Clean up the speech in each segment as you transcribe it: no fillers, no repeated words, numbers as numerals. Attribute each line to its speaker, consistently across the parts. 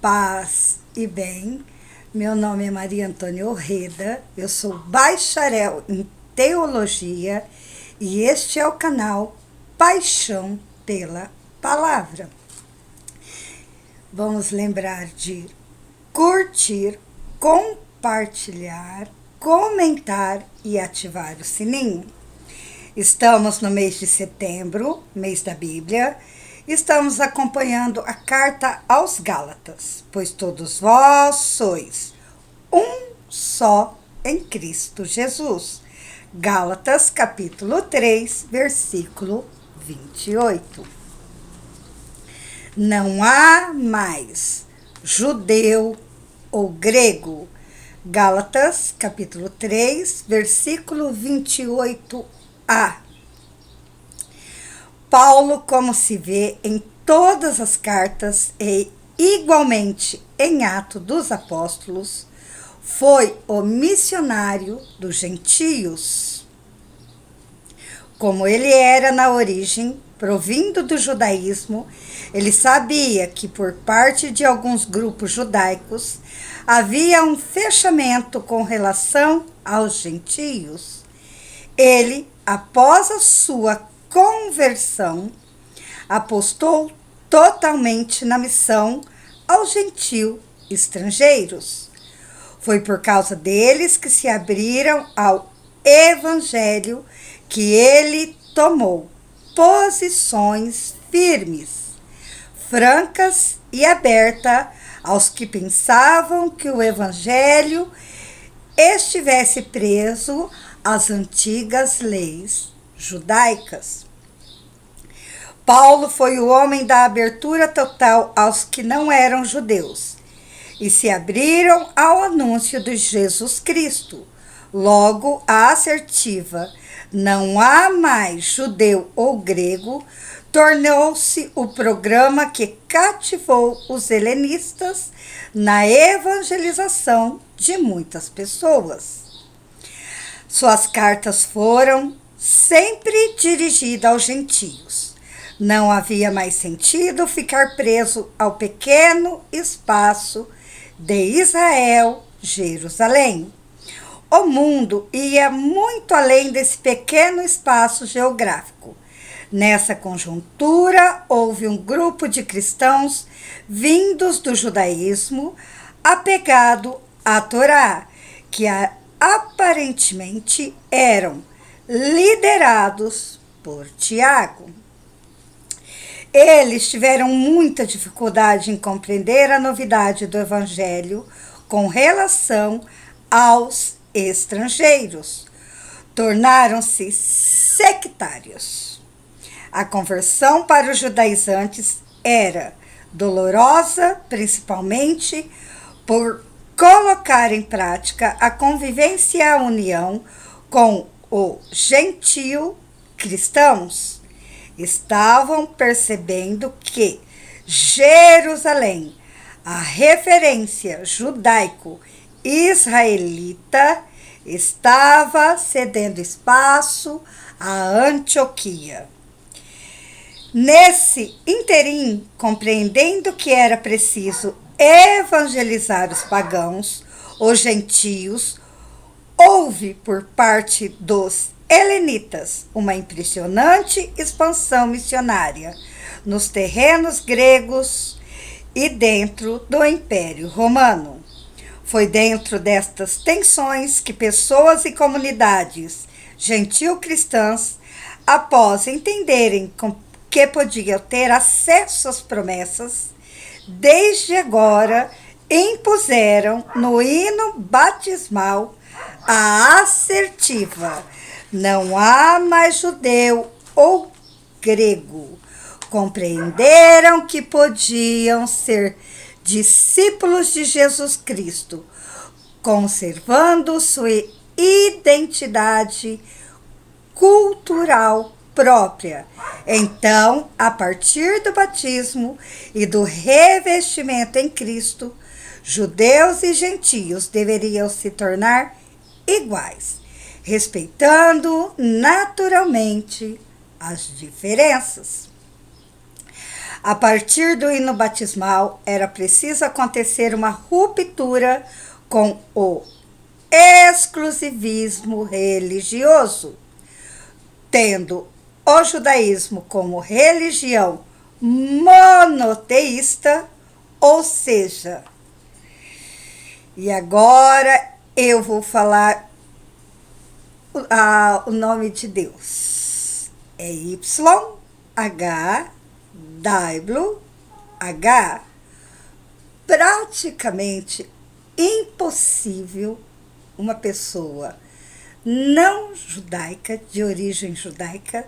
Speaker 1: Paz e bem, meu nome é Maria Antônia Orreda, eu sou bacharel em Teologia e este é o canal Paixão pela Palavra. Vamos lembrar de curtir, compartilhar, comentar e ativar o sininho. Estamos no mês de setembro, mês da Bíblia. Estamos acompanhando a carta aos Gálatas, pois todos vós sois um só em Cristo Jesus. Gálatas, capítulo 3, versículo 28. Não há mais judeu ou grego. Gálatas, capítulo 3, versículo 28a. Paulo, como se vê em todas as cartas e igualmente em Atos dos Apóstolos, foi o missionário dos gentios. Como ele era na origem, provindo do judaísmo, ele sabia que por parte de alguns grupos judaicos havia um fechamento com relação aos gentios. Ele, após a sua conversão, apostou totalmente na missão aos gentios estrangeiros. Foi por causa deles que se abriram ao evangelho que ele tomou posições firmes, francas e abertas aos que pensavam que o evangelho estivesse preso às antigas leis judaicas. Paulo foi o homem da abertura total aos que não eram judeus e se abriram ao anúncio de Jesus Cristo. Logo, a assertiva "não há mais judeu ou grego" tornou-se o programa que cativou os helenistas na evangelização de muitas pessoas. Suas cartas foram sempre dirigida aos gentios. Não havia mais sentido ficar preso ao pequeno espaço de Israel, Jerusalém. O mundo ia muito além desse pequeno espaço geográfico. Nessa conjuntura, houve um grupo de cristãos vindos do judaísmo, apegado à Torá, que aparentemente eram liderados por Tiago. Eles tiveram muita dificuldade em compreender a novidade do evangelho com relação aos estrangeiros. Tornaram-se sectários. A conversão para os judaizantes era dolorosa, principalmente por colocar em prática a convivência e a união com o gentio cristãos. Estavam percebendo que Jerusalém, a referência judaico-israelita, estava cedendo espaço à Antioquia. Nesse interim, compreendendo que era preciso evangelizar os pagãos, os gentios, houve por parte dos helenitas uma impressionante expansão missionária nos terrenos gregos e dentro do Império Romano. Foi dentro destas tensões que pessoas e comunidades gentil-cristãs, após entenderem que podiam ter acesso às promessas, desde agora impuseram no hino batismal a assertiva "não há mais judeu ou grego". Compreenderam que podiam ser discípulos de Jesus Cristo, conservando sua identidade cultural própria. Então, a partir do batismo e do revestimento em Cristo, judeus e gentios deveriam se tornar iguais, respeitando naturalmente as diferenças. A partir do hino batismal, era preciso acontecer uma ruptura com o exclusivismo religioso, tendo o judaísmo como religião monoteísta, ou seja, e agora eu vou falar o nome de Deus. É YHWH. Praticamente impossível uma pessoa não judaica, de origem judaica,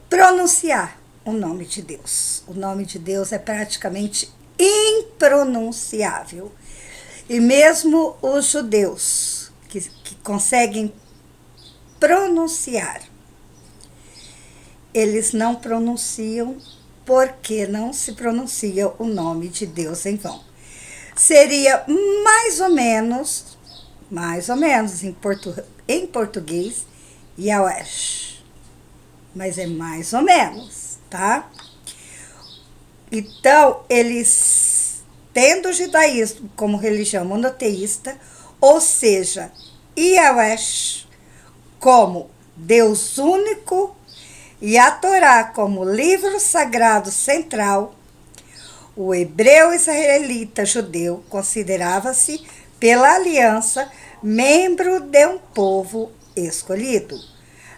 Speaker 1: pronunciar o nome de Deus. O nome de Deus é praticamente impronunciável. E mesmo os judeus que conseguem pronunciar, eles não pronunciam porque não se pronuncia o nome de Deus em vão. Seria mais ou menos em português, Yawesh. Mas é mais ou menos, tá? Então, eles, tendo o judaísmo como religião monoteísta, ou seja, Yawesh como Deus único e a Torá como livro sagrado central, o hebreu israelita judeu considerava-se, pela aliança, membro de um povo escolhido.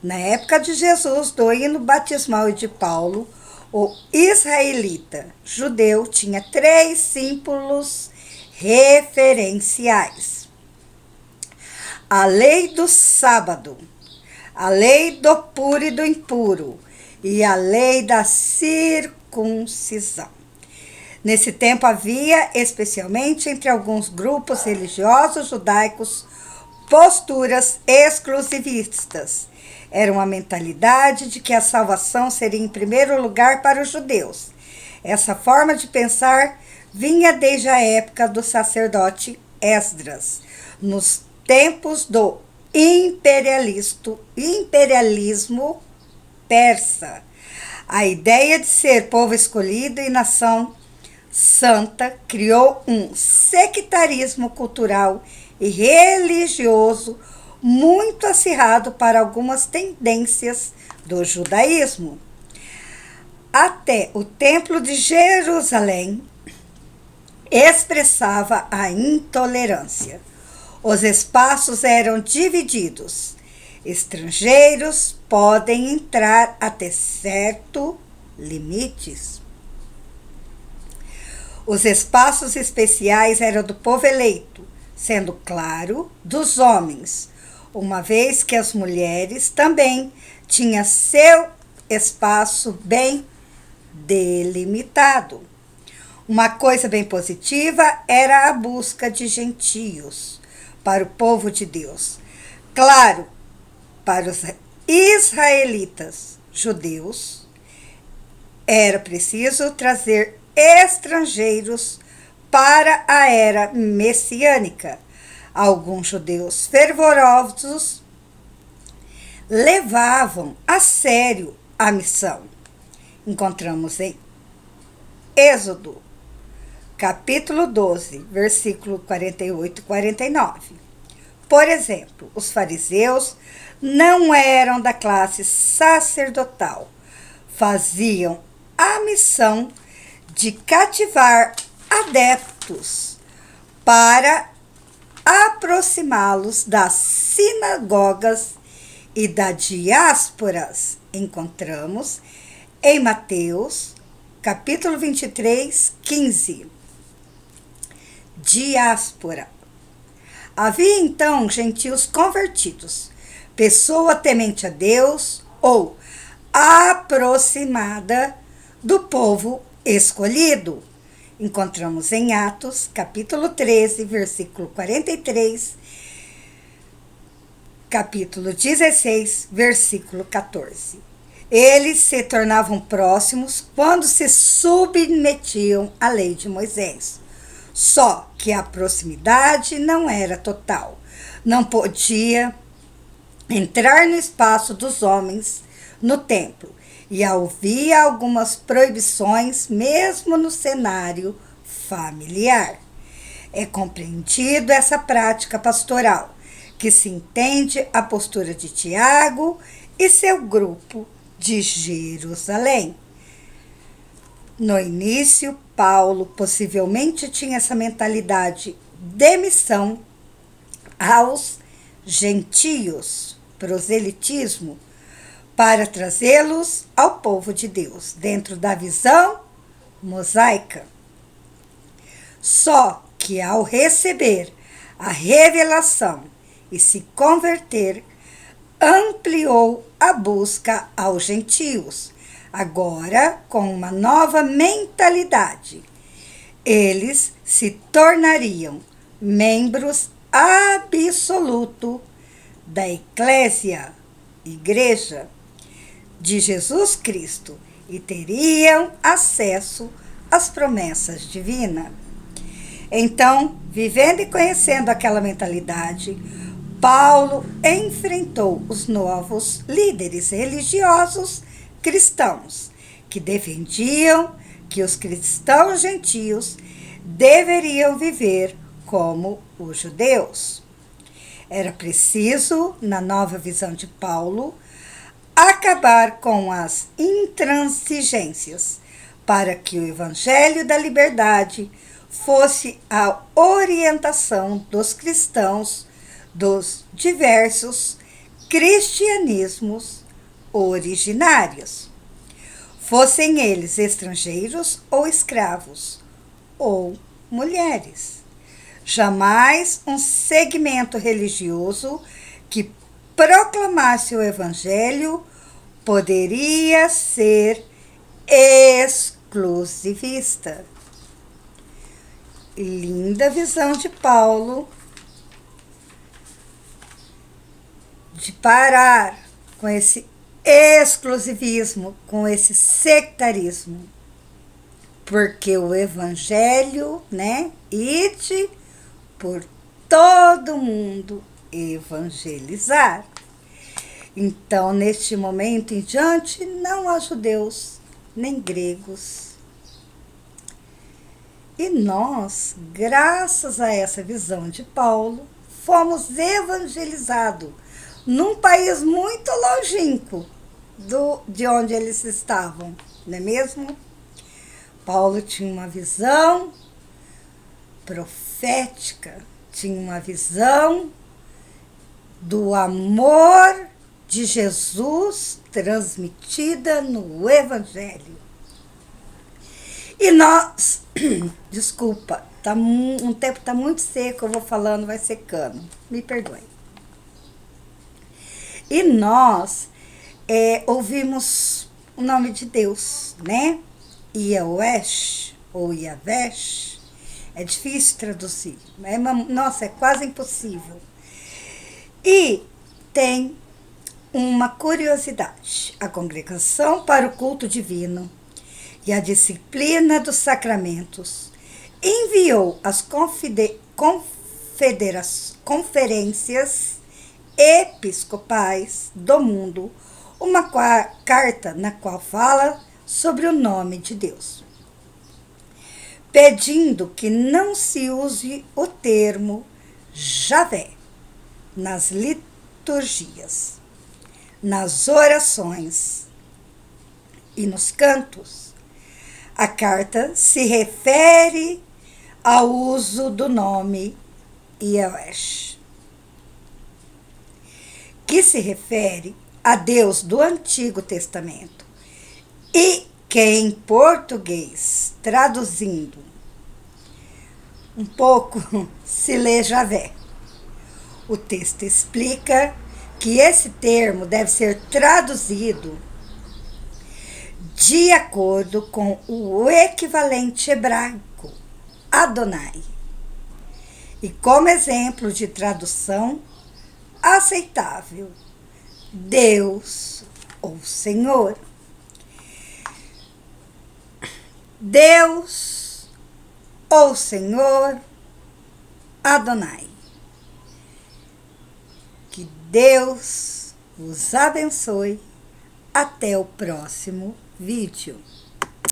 Speaker 1: Na época de Jesus, do hino batismal e de Paulo, o israelita judeu tinha 3 símbolos referenciais: a lei do sábado, a lei do puro e do impuro e a lei da circuncisão. Nesse tempo havia, especialmente entre alguns grupos religiosos judaicos, posturas exclusivistas. Era uma mentalidade de que a salvação seria em primeiro lugar para os judeus. Essa forma de pensar vinha desde a época do sacerdote Esdras, nos tempos do imperialismo persa. A ideia de ser povo escolhido e nação santa criou um sectarismo cultural e religioso muito acirrado para algumas tendências do judaísmo. Até o Templo de Jerusalém expressava a intolerância. Os espaços eram divididos. Estrangeiros podem entrar até certos limites. Os espaços especiais eram do povo eleito, sendo claro, dos homens, uma vez que as mulheres também tinham seu espaço bem delimitado. Uma coisa bem positiva era a busca de gentios para o povo de Deus. Claro, para os israelitas judeus, era preciso trazer estrangeiros para a era messiânica. Alguns judeus fervorosos levavam a sério a missão. Encontramos em Êxodo, capítulo 12, versículo 48 e 49. Por exemplo, os fariseus não eram da classe sacerdotal. Faziam a missão de cativar adeptos para aproximá-los das sinagogas e das diásporas. Encontramos em Mateus, capítulo 23, 15. Diáspora. Havia então gentios convertidos, pessoa temente a Deus ou aproximada do povo escolhido. Encontramos em Atos, capítulo 13, versículo 43, capítulo 16, versículo 14. Eles se tornavam próximos quando se submetiam à lei de Moisés. Só que a proximidade não era total. Não podia entrar no espaço dos homens no templo e havia algumas proibições mesmo no cenário familiar. É compreendido essa prática pastoral, que se entende a postura de Tiago e seu grupo de Jerusalém. No início, Paulo possivelmente tinha essa mentalidade de missão aos gentios, proselitismo, para trazê-los ao povo de Deus, dentro da visão mosaica. Só que ao receber a revelação e se converter, ampliou a busca aos gentios, agora com uma nova mentalidade. Eles se tornariam membros absolutos da Eclésia, Igreja de Jesus Cristo, e teriam acesso às promessas divinas. Então, vivendo e conhecendo aquela mentalidade, Paulo enfrentou os novos líderes religiosos cristãos, que defendiam que os cristãos gentios deveriam viver como os judeus. Era preciso, na nova visão de Paulo, acabar com as intransigências, para que o evangelho da liberdade fosse a orientação dos cristãos dos diversos cristianismos originários, fossem eles estrangeiros ou escravos, ou mulheres. Jamais um segmento religioso que proclamasse o evangelho poderia ser exclusivista. Linda visão de Paulo de parar com esse exclusivismo, com esse sectarismo, porque o evangelho, ide por todo mundo evangelizar. Então, neste momento em diante, não há judeus nem gregos. E nós, graças a essa visão de Paulo, fomos evangelizados num país muito longínquo de onde eles estavam, não é mesmo? Paulo tinha uma visão profética, tinha uma visão do amor de Jesus transmitida no Evangelho. E nós, desculpa, um tempo está muito seco, eu vou falando, vai secando, me perdoe. E nós ouvimos o nome de Deus, né? Iawesh ou Yavesh, é difícil traduzir, nossa, é quase impossível. E tem uma curiosidade: a congregação para o culto divino e a disciplina dos sacramentos enviou às conferências episcopais do mundo uma carta na qual fala sobre o nome de Deus, pedindo que não se use o termo Javé nas liturgias, nas orações e nos cantos. A carta se refere ao uso do nome Yawesh, que se refere a Deus do Antigo Testamento, e que em português, traduzindo um pouco, se lê Javé. O texto explica que esse termo deve ser traduzido de acordo com o equivalente hebraico, Adonai. E como exemplo de tradução aceitável, Deus ou Senhor. Deus ou Senhor, Adonai. Que Deus os abençoe Até o próximo vídeo.